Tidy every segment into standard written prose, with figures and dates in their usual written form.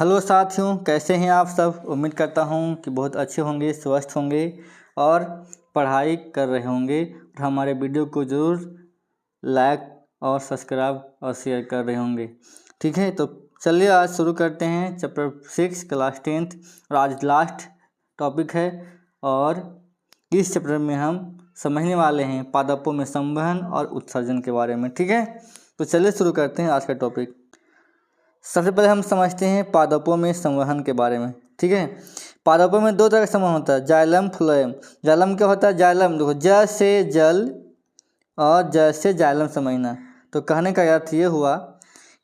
Hello साथियों, कैसे हैं आप सब। उम्मीद करता हूं कि बहुत अच्छे होंगे, स्वस्थ होंगे और पढ़ाई कर रहे होंगे और हमारे वीडियो को ज़रूर लाइक और सब्सक्राइब और शेयर कर रहे होंगे। ठीक है, तो चलिए आज शुरू करते हैं चैप्टर 6 क्लास 10th और आज लास्ट टॉपिक है और इस चैप्टर में हम समझने वाले हैं पादपों में संवहन और उत्सर्जन के बारे में। ठीक है, तो चलिए शुरू करते हैं आज का टॉपिक। सबसे पहले हम समझते हैं पादपों में संवहन के बारे में। ठीक है, पादपों में दो तरह का संवहन होता है, जाइलम फ्लोएम। जाइलम क्या होता है? जाइलम देखो, ज से जल और ज से जाइलम समझना। तो कहने का अर्थ ये हुआ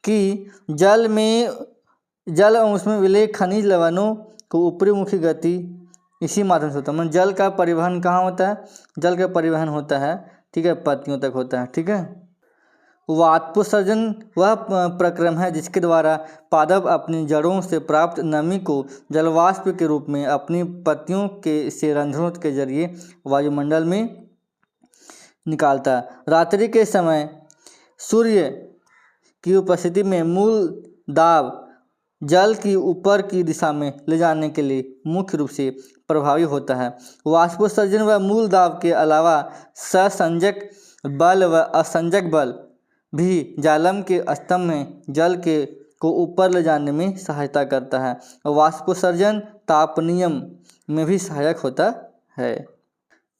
कि जल और उसमें विलय खनिज लवणों को ऊपरी मुखी गति इसी माध्यम से होता है। मतलब जल का परिवहन कहाँ होता है? जल का परिवहन होता है, ठीक है, पत्तियों तक होता है। ठीक है, वाष्पोत्सर्जन वह प्रक्रम है जिसके द्वारा पादप अपनी जड़ों से प्राप्त नमी को जलवाष्प के रूप में अपनी पत्तियों के से रंध्रों के जरिए वायुमंडल में निकालता है। रात्रि के समय सूर्य की उपस्थिति में मूल दाब जल की ऊपर की दिशा में ले जाने के लिए मुख्य रूप से प्रभावी होता है। वाष्पोत्सर्जन व मूल दाब के अलावा ससंजक बल व असंजक बल भी जाइलम के स्तंभ में जल के को ऊपर ले जाने में सहायता करता है। वाष्पोत्सर्जन तापनियम में भी सहायक होता है।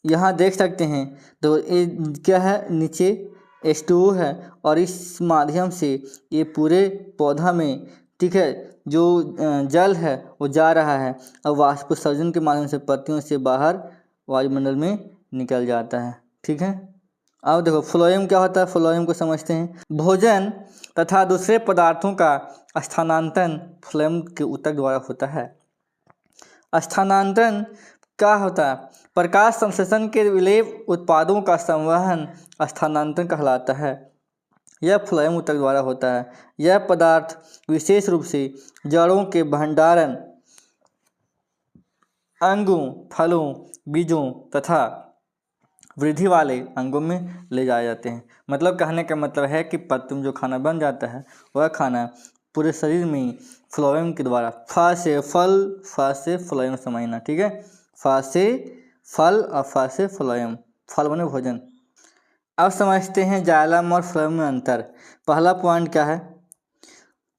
यहाँ देख सकते हैं तो ये क्या है, नीचे H2O है और इस माध्यम से ये पूरे पौधा में, ठीक है, जो जल है वो जा रहा है और वाष्पोत्सर्जन के माध्यम से पत्तियों से बाहर वायुमंडल में निकल जाता है। ठीक है, अब देखो फ्लोएम क्या होता है, फ्लोएम को समझते हैं। भोजन तथा दूसरे पदार्थों का स्थानांतरण फ्लोएम के ऊतक द्वारा होता है। स्थानांतरण क्या होता है? प्रकाश संश्लेषण के विलेय उत्पादों का संवहन स्थानांतरण कहलाता है। यह फ्लोएम ऊतक द्वारा होता है। यह पदार्थ विशेष रूप से जड़ों के भंडारण, अंगों, फलों, बीजों तथा वृद्धि वाले अंगों में ले जाए जाते हैं। मतलब कहने का मतलब है कि पत्तों में जो खाना बन जाता है वह खाना पूरे शरीर में फ्लोएम के द्वारा, फ से फल, फ से फ्लोएम समझना। ठीक है, फ से फल और फ से फ्लोएम, फल बने भोजन। अब समझते हैं जाइलम और फ्लोएम में अंतर। पहला पॉइंट क्या है?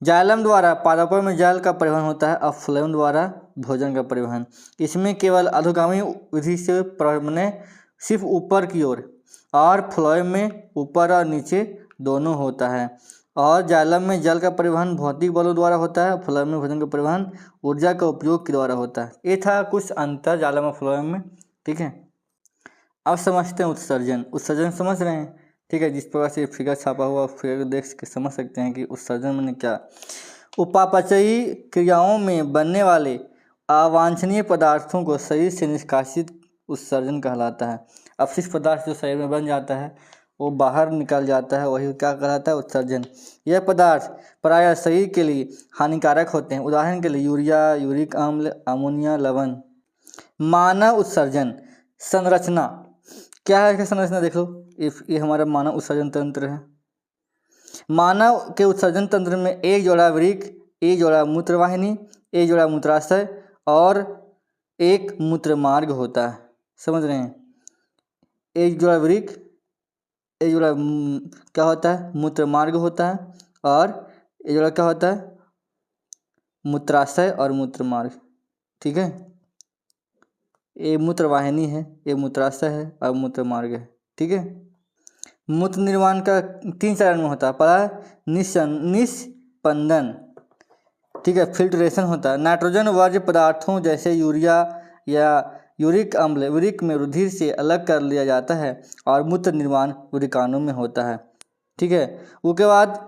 जाइलम द्वारा पादपों में जल का परिवहन होता है और फ्लोएम द्वारा भोजन का परिवहन। इसमें केवल अधोगामी विधि से मैंने सिर्फ ऊपर की ओर, और फ्लोएम में ऊपर और नीचे दोनों होता है। और जाइलम में जल का परिवहन भौतिक बलों द्वारा होता है, फ्लोएम में भोजन का परिवहन ऊर्जा का उपयोग के द्वारा होता है। ये था कुछ अंतर जाइलम और फ्लोएम में। ठीक है, अब समझते हैं उत्सर्जन। उत्सर्जन समझ रहे हैं? ठीक है, जिस प्रकार से फिगर छापा हुआ फिगर देख के समझ सकते हैं कि उत्सर्जन मैंने क्या। उपापचयी क्रियाओं में बनने वाले अवांछनीय पदार्थों को शरीर से निष्कासित उत्सर्जन कहलाता है। अपशिष्ट पदार्थ जो शरीर में बन जाता है वो बाहर निकल जाता है, वही क्या कहलाता है? उत्सर्जन। यह पदार्थ प्रायः शरीर के लिए हानिकारक होते हैं। उदाहरण के लिए यूरिया, यूरिक अम्ल, अमोनिया, लवण। मानव उत्सर्जन संरचना क्या है? इसका संरचना देख लो, ये हमारा मानव उत्सर्जन तंत्र है। मानव के उत्सर्जन तंत्र में एक जोड़ा वृक्क, एक जोड़ा मूत्रवाहिनी, एक जोड़ा मूत्राशय और एक मूत्र मार्ग होता है। समझ रहे हैं? एक जोड़ा वृक्क, एक जोड़ा क्या होता है? मूत्र मार्ग होता है, और एक जोड़ा क्या होता है? मूत्राशय और मूत्र मार्ग। ठीक है, ये मूत्रवाहिनी है, ये मूत्राशय है और मूत्र मार्ग है। ठीक है, मूत्र निर्माण का 3 चरण में होता है। पहला निस्पंदन, ठीक है, फिल्ट्रेशन होता है। नाइट्रोजन वर्ज्य पदार्थों जैसे यूरिया या यूरिक अम्ल वृक्क में रुधिर से अलग कर लिया जाता है और मूत्र निर्माण वृक्काणु में होता है। ठीक है, उसके बाद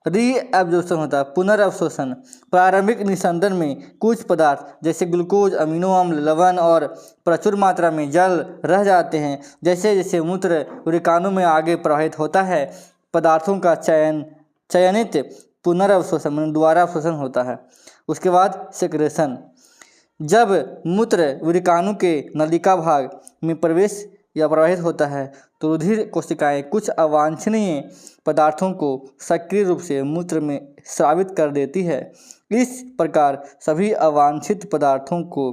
रीएब्जॉर्प्शन होता है, पुनर्अवशोषण। प्रारंभिक निस्पंदन में कुछ पदार्थ जैसे ग्लूकोज, अमीनो अम्ल, लवण और प्रचुर मात्रा में जल रह जाते हैं। जैसे जैसे मूत्र वृक्काणु में आगे प्रवाहित होता है, पदार्थों का चयनित पुनर्अवशोषण दोबारा अवशोषण होता है। उसके बाद सेक्रेशन, जब मूत्र वृक्काणु के नलिका भाग में प्रवेश या प्रवाहित होता है तो रुधिर कोशिकाएं कुछ अवांछनीय पदार्थों को सक्रिय रूप से मूत्र में स्रावित कर देती है इस प्रकार सभी अवांछित पदार्थों को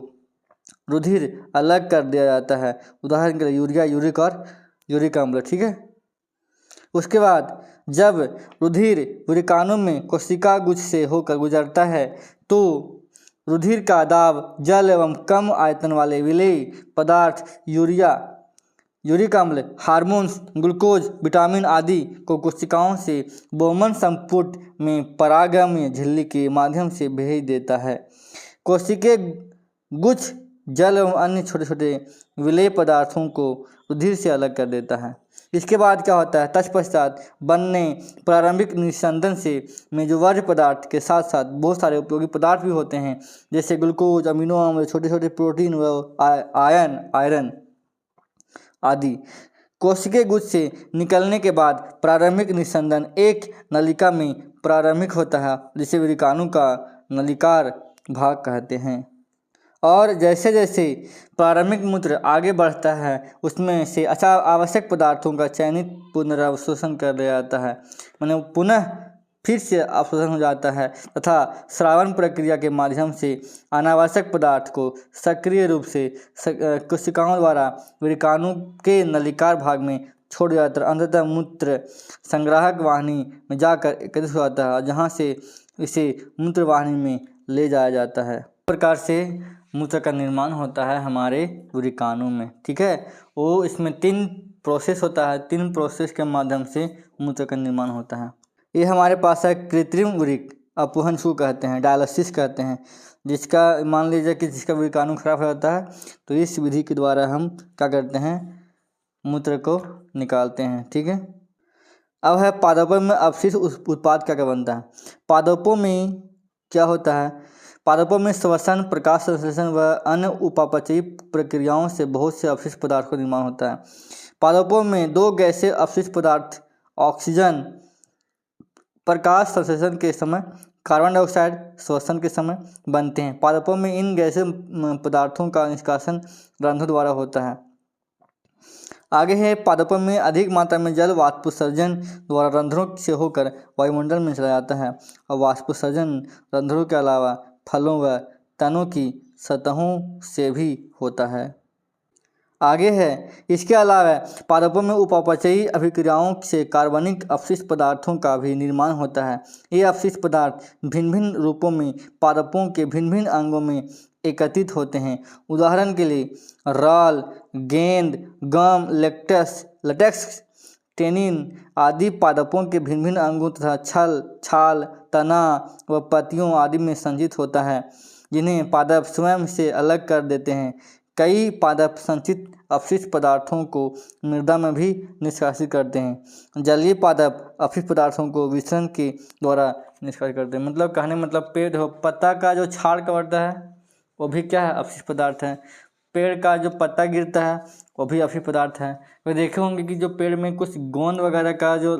रुधिर अलग कर दिया जाता है। उदाहरण के लिए यूरिया, यूरिक और यूरिक अम्ल। ठीक है। उसके बाद जब रुधिर यूरिकाणु में कोशिका गुच्छ से होकर गुजरता है तो रुधिर का दाब जल एवं कम आयतन वाले विलेय पदार्थ यूरिया, यूरिक अम्ल, हार्मोन्स, ग्लूकोज, विटामिन आदि को कोशिकाओं से बोमन संपुट में परागम्य झिल्ली के माध्यम से भेज देता है। कोशिकीय गुच्छ जल एवं अन्य छोटे छोटे विलेय पदार्थों को रुधिर से अलग कर देता है। इसके बाद क्या होता है, तत्पश्चात बनने प्रारंभिक निस्संदन से मेजोवर्य पदार्थ के साथ साथ बहुत सारे उपयोगी पदार्थ भी होते हैं, जैसे ग्लूकोज, अमीनो अम्ल, छोटे छोटे प्रोटीन व आयरन आदि। कोशिकीय गुच्छ से निकलने के बाद प्रारंभिक निस्संदन एक नलिका में प्रारंभिक होता है, जिसे यूरिकाणु का नलिकार भाग कहते हैं। और जैसे जैसे प्रारंभिक मूत्र आगे बढ़ता है उसमें से आवश्यक पदार्थों का चयनित पुनरावशोषण कर दिया जाता है, माने पुनः फिर से अवशोषण हो जाता है तथा स्रावन प्रक्रिया के माध्यम से अनावश्यक पदार्थ को सक्रिय रूप से कोशिकाओं द्वारा यूरिकाणु के नलिकार भाग में छोड़ जाता है। अंततः मूत्र संग्राहक वाहिनी में जाकर एकत्रित हो जाता है, जहाँ से इसे मूत्र वाहिनी में ले जाया जाता है। इस प्रकार से मूत्र का निर्माण होता है हमारे यूरिकाणु में। ठीक है। वो इसमें 3 प्रोसेस होता है, 3 प्रोसेस के माध्यम से मूत्र का निर्माण होता है। ये हमारे पास है कृत्रिम यूरिक अपवहन कहते हैं, डायलिसिस कहते हैं, जिसका मान लीजिए कि जिसका यूरिकाणु खराब हो जाता है तो इस विधि के द्वारा हम क्या करते हैं, मूत्र को निकालते हैं। ठीक है। अब है पादपों में अपशिष्ट उत्पाद क्या क्या बनता है। पादपों में क्या होता है, पादपों में श्वसन, प्रकाश संश्लेषण व अन्य उपापचयी प्रक्रियाओं से बहुत से अपशिष्ट पदार्थ का निर्माण होता है। पादपों में 2 गैसीय अपशिष्ट पदार्थ ऑक्सीजन प्रकाश संश्लेषण के समय, कार्बन डाइऑक्साइड श्वसन के समय बनते हैं। पादपों में इन गैसीय पदार्थों का निष्कासन रंध्रों द्वारा होता है। आगे है पादपों में अधिक मात्रा में जल वाष्पोत्सर्जन द्वारा रंध्रों से होकर वायुमंडल में चला जाता है और वाष्पोत्सर्जन रंध्रों के अलावा फलों व तनों की सतहों से भी होता है। आगे है इसके अलावा पादपों में उपापचयी अभिक्रियाओं से कार्बनिक अपशिष्ट पदार्थों का भी निर्माण होता है। ये अपशिष्ट पदार्थ भिन्न भिन्न रूपों में पादपों के भिन्न भिन्न अंगों में एकत्रित होते हैं। उदाहरण के लिए राल, गेंद, गम, लेटेक्स, टेनिन आदि पादपों के भिन्न भिन्न अंगों तथा छाल, तना व पत्तियों आदि में संचित होता है, जिन्हें पादप स्वयं से अलग कर देते हैं। कई पादप संचित अपशिष्ट पदार्थों को मृदा में भी निष्कासित करते हैं। जलीय पादप अपशिष्ट पदार्थों को विसर्जन के द्वारा निष्कासित करते हैं। मतलब कहने मतलब पेड़ हो, पत्ता का जो छाल कवरता है वो भी क्या है, अपशिष्ट पदार्थ है। पेड़ का जो पत्ता गिरता है वो भी अपशिष्ट पदार्थ है। तो देखे होंगे कि जो पेड़ में कुछ गोंद वगैरह का जो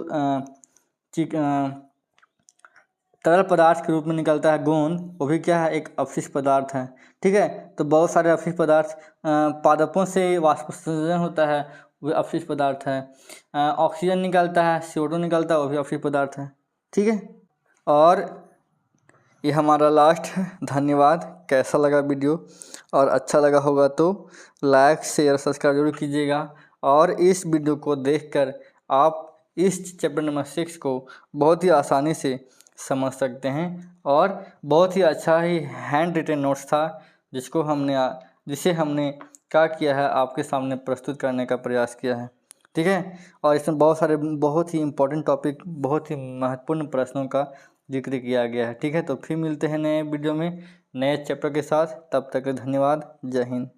तरल पदार्थ के रूप में निकलता है गोंद, वो भी क्या है, एक अपशिष्ट पदार्थ है। ठीक है। तो बहुत सारे अपशिष्ट पदार्थ पादपों से वाष्पोत्सर्जन होता है, वो अपशिष्ट पदार्थ है। ऑक्सीजन निकलता है, CO2 निकलता है, वो भी अपशिष्ट पदार्थ है। ठीक है। और ये हमारा लास्ट है। धन्यवाद। कैसा लगा वीडियो, और अच्छा लगा होगा तो लाइक, शेयर, सब्सक्राइब जरूर कीजिएगा। और इस वीडियो को देखकर आप इस चैप्टर नंबर 6 को बहुत ही आसानी से समझ सकते हैं, और बहुत ही अच्छा ही हैंड रिटन नोट्स था जिसे हमने क्या किया है, आपके सामने प्रस्तुत करने का प्रयास किया है। ठीक है। और इसमें बहुत ही इम्पोर्टेंट टॉपिक, बहुत ही महत्वपूर्ण प्रश्नों का जिक्र किया गया है। ठीक है। तो फिर मिलते हैं नए वीडियो में नए चैप्टर के साथ। तब तक धन्यवाद। जय हिंद।